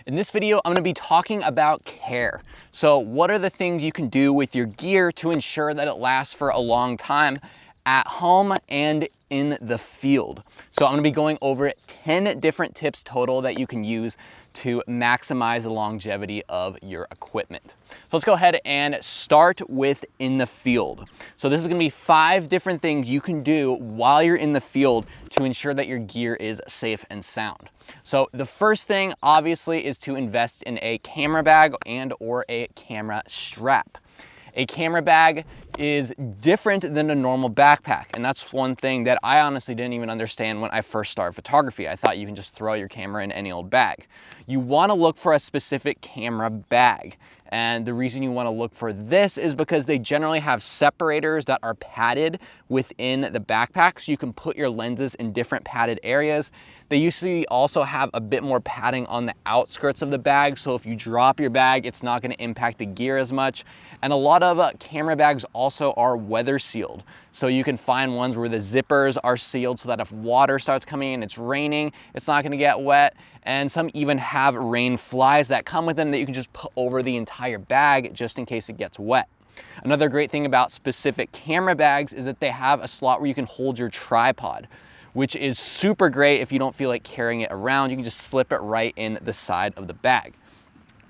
In this video, I'm going to be talking about care. So what are the things you can do with your gear to ensure that it lasts for a long time at home and in the field? So I'm going to be going over 10 different tips total that you can use to maximize the longevity of your equipment. So let's go ahead and start with in the field. So this is going to be 5 different things you can do while you're in the field to ensure that your gear is safe and sound. So the first thing obviously is to invest in a camera bag and or a camera strap. A camera bag is different than a normal backpack, and that's one thing that I honestly didn't even understand when I first started photography. I thought you can just throw your camera in any old bag. You want to look for a specific camera bag, and the reason you want to look for this is because they generally have separators that are padded within the backpack, so you can put your lenses in different padded areas. They usually also have a bit more padding on the outskirts of the bag, so if you drop your bag, it's not going to impact the gear as much. And a lot of camera bags also are weather sealed. So you can find ones where the zippers are sealed so that if water starts coming in, it's raining, it's not going to get wet. And some even have rain flies that come with them that you can just put over the entire bag just in case it gets wet. Another great thing about specific camera bags is that they have a slot where you can hold your tripod, which is super great if you don't feel like carrying it around. You can just slip it right in the side of the bag.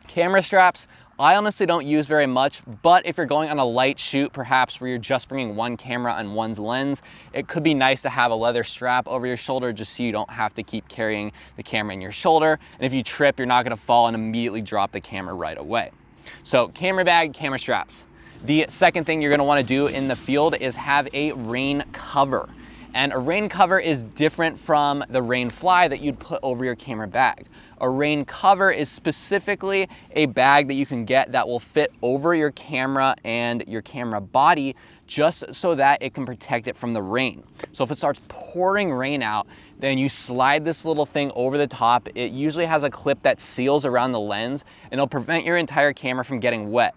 Camera straps, I honestly don't use very much, but if you're going on a light shoot, perhaps where you're just bringing one camera and one lens, it could be nice to have a leather strap over your shoulder just so you don't have to keep carrying the camera in your shoulder. And if you trip, you're not gonna fall and immediately drop the camera right away. So camera bag, camera straps. The second thing you're gonna wanna do in the field is have a rain cover. And a rain cover is different from the rain fly that you'd put over your camera bag. A rain cover is specifically a bag that you can get that will fit over your camera and your camera body just so that it can protect it from the rain. So if it starts pouring rain out, then you slide this little thing over the top. It usually has a clip that seals around the lens and it'll prevent your entire camera from getting wet.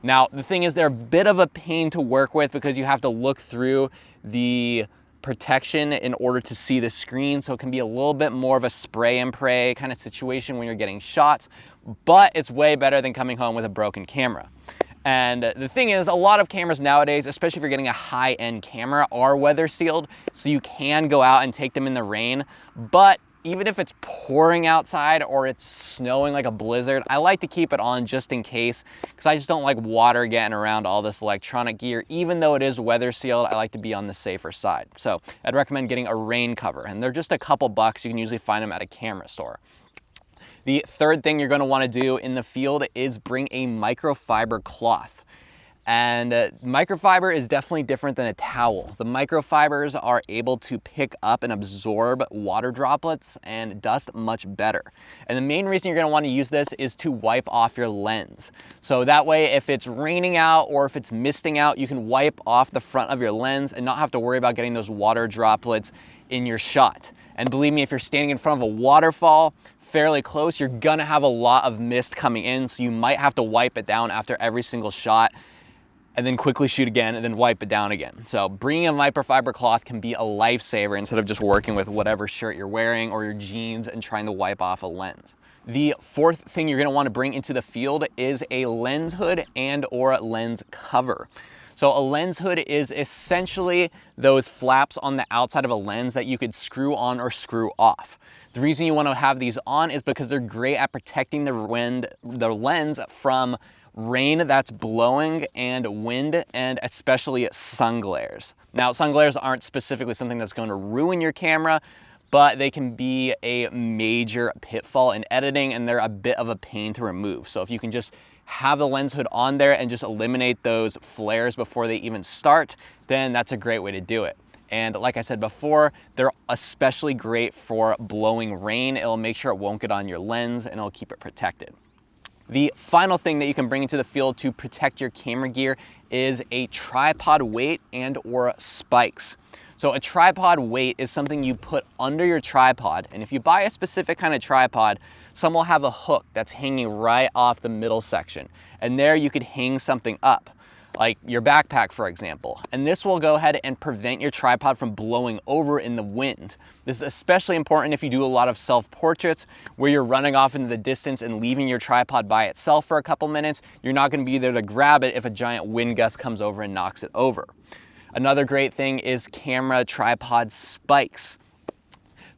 Now, the thing is, they're a bit of a pain to work with because you have to look through the protection in order to see the screen, so it can be a little bit more of a spray and pray kind of situation when you're getting shots, but it's way better than coming home with a broken camera. And the thing is, a lot of cameras nowadays, especially if you're getting a high-end camera, are weather sealed, so you can go out and take them in the rain. But even if it's pouring outside or it's snowing like a blizzard, I like to keep it on just in case, because I just don't like water getting around all this electronic gear. Even though it is weather sealed, I like to be on the safer side. So I'd recommend getting a rain cover, and they're just a couple bucks. You can usually find them at a camera store. The third thing you're going to want to do in the field is bring a microfiber cloth. And microfiber is definitely different than a towel. The microfibers are able to pick up and absorb water droplets and dust much better. And the main reason you're going to want to use this is to wipe off your lens. So that way, if it's raining out or if it's misting out, you can wipe off the front of your lens and not have to worry about getting those water droplets in your shot. And believe me, if you're standing in front of a waterfall fairly close, you're gonna have a lot of mist coming in, so you might have to wipe it down after every single shot and then quickly shoot again and then wipe it down again. So bringing a microfiber cloth can be a lifesaver instead of just working with whatever shirt you're wearing or your jeans and trying to wipe off a lens. The fourth thing you're gonna wanna bring into the field is a lens hood and or lens cover. So a lens hood is essentially those flaps on the outside of a lens that you could screw on or screw off. The reason you want to have these on is because they're great at protecting the lens from rain that's blowing and wind, and especially sun glares. Now, sun glares aren't specifically something that's going to ruin your camera, but they can be a major pitfall in editing, and they're a bit of a pain to remove. So if you can just have the lens hood on there and just eliminate those flares before they even start, then that's a great way to do it. And like I said before, they're especially great for blowing rain. It'll make sure it won't get on your lens and it'll keep it protected. The final thing that you can bring into the field to protect your camera gear is a tripod weight and or spikes. So a tripod weight is something you put under your tripod, and if you buy a specific kind of tripod, some will have a hook that's hanging right off the middle section, and there you could hang something up. like your backpack, for example. And this will go ahead and prevent your tripod from blowing over in the wind. This is especially important if you do a lot of self-portraits where you're running off into the distance and leaving your tripod by itself for a couple minutes. You're not going to be there to grab it if a giant wind gust comes over and knocks it over. Another great thing is camera tripod spikes.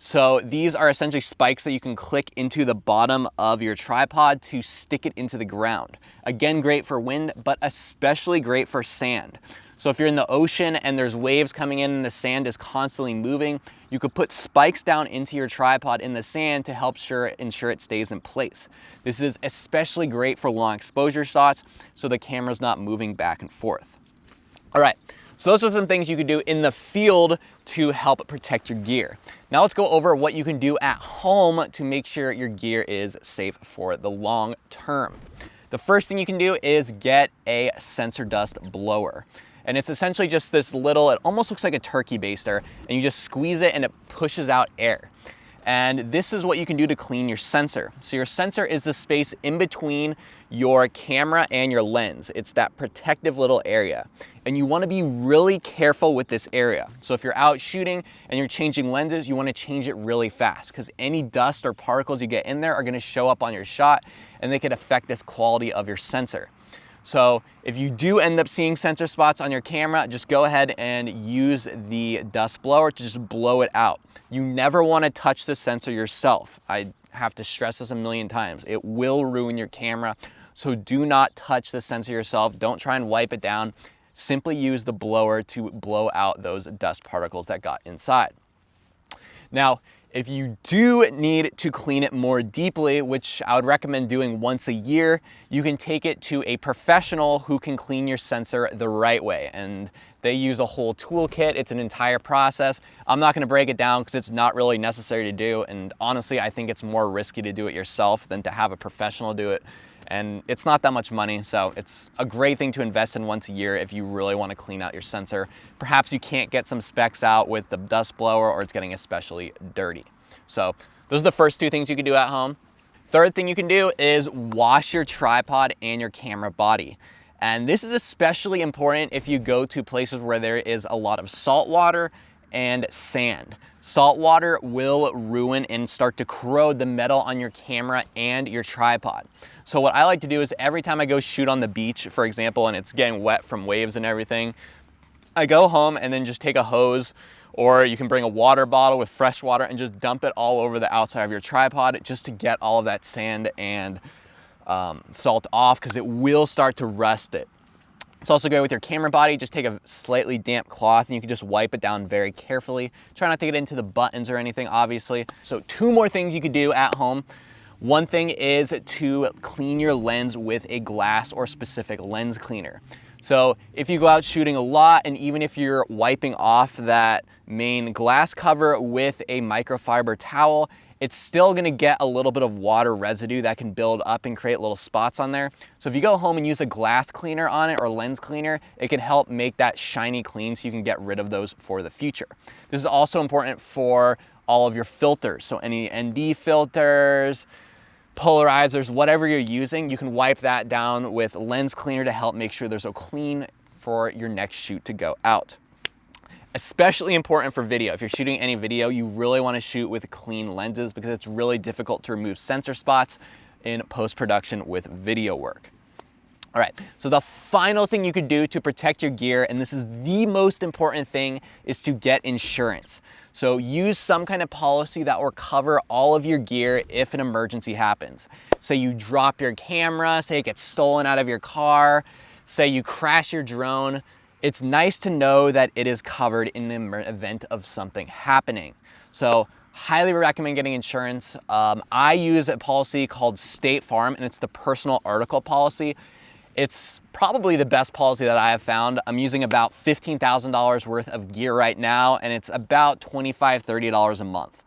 So these are essentially spikes that you can click into the bottom of your tripod to stick it into the ground. Again, great for wind, but especially great for sand. So if you're in the ocean and there's waves coming in and the sand is constantly moving, you could put spikes down into your tripod in the sand to help ensure it stays in place. This is especially great for long exposure shots so the camera's not moving back and forth. All right. So those are some things you can do in the field to help protect your gear. Now let's go over what you can do at home to make sure your gear is safe for the long term. The first thing you can do is get a sensor dust blower. And it's essentially just this little, it almost looks like a turkey baster, and you just squeeze it and it pushes out air. And this is what you can do to clean your sensor. So your sensor is the space in between your camera and your lens. It's that protective little area. And you want to be really careful with this area. So if you're out shooting and you're changing lenses, you want to change it really fast because any dust or particles you get in there are going to show up on your shot and they could affect this quality of your sensor. So if you do end up seeing sensor spots on your camera, just go ahead and use the dust blower to just blow it out. You never want to touch the sensor yourself. I have to stress this a million times. It will ruin your camera. So do not touch the sensor yourself. Don't try and wipe it down. Simply use the blower to blow out those dust particles that got inside. Now, if you do need to clean it more deeply, which I would recommend doing once a year, you can take it to a professional who can clean your sensor the right way. And they use a whole toolkit. It's an entire process. I'm not gonna break it down because it's not really necessary to do. And honestly, I think it's more risky to do it yourself than to have a professional do it. And it's not that much money, so it's a great thing to invest in once a year if you really want to clean out your sensor. Perhaps you can't get some specs out with the dust blower or it's getting especially dirty. So those are the first two things you can do at home. Third thing you can do is wash your tripod and your camera body. And this is especially important if you go to places where there is a lot of salt water and sand. Salt water will ruin and start to corrode the metal on your camera and your tripod. So what I like to do is every time I go shoot on the beach, for example, and it's getting wet from waves and everything, I go home and then just take a hose, or you can bring a water bottle with fresh water and just dump it all over the outside of your tripod just to get all of that sand and salt off, because it will start to rust it. It's also good with your camera body. Just take a slightly damp cloth and you can just wipe it down very carefully. Try not to get into the buttons or anything, obviously. So two more things you could do at home. One thing is to clean your lens with a glass or specific lens cleaner. So if you go out shooting a lot, and even if you're wiping off that main glass cover with a microfiber towel, it's still gonna get a little bit of water residue that can build up and create little spots on there. So if you go home and use a glass cleaner on it or lens cleaner, it can help make that shiny clean so you can get rid of those for the future. This is also important for all of your filters. So any ND filters, polarizers, whatever you're using, you can wipe that down with lens cleaner to help make sure there's a clean for your next shoot to go out. Especially important for video. If you're shooting any video, you really want to shoot with clean lenses because it's really difficult to remove sensor spots in post-production with video work. All right, so the final thing you could do to protect your gear, and this is the most important thing, is to get insurance. So use some kind of policy that will cover all of your gear if an emergency happens. Say you drop your camera, say it gets stolen out of your car, say you crash your drone. It's nice to know that it is covered in the event of something happening. So highly recommend getting insurance. I use a policy called State Farm, and it's the personal article policy. It's probably the best policy that I have found. I'm using about $15,000 worth of gear right now, and it's about $25, $30 a month.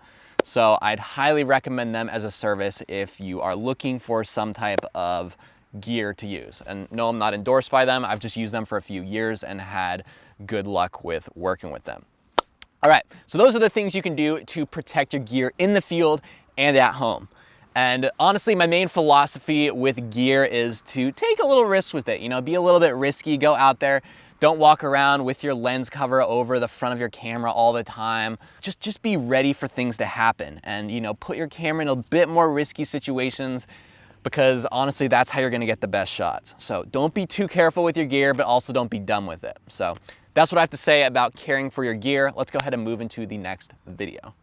So I'd highly recommend them as a service if you are looking for some type of gear to use. And no, I'm not endorsed by them. I've just used them for a few years and had good luck with working with them. All right, so those are the things you can do to protect your gear in the field and at home. And honestly, my main philosophy with gear is to take a little risk with it, you know, be a little bit risky, go out there. Don't walk around with your lens cover over the front of your camera all the time. Just be ready for things to happen and, you know, put your camera in a bit more risky situations, because honestly, that's how you're gonna get the best shots. So don't be too careful with your gear, but also don't be dumb with it. So that's what I have to say about caring for your gear. Let's go ahead and move into the next video.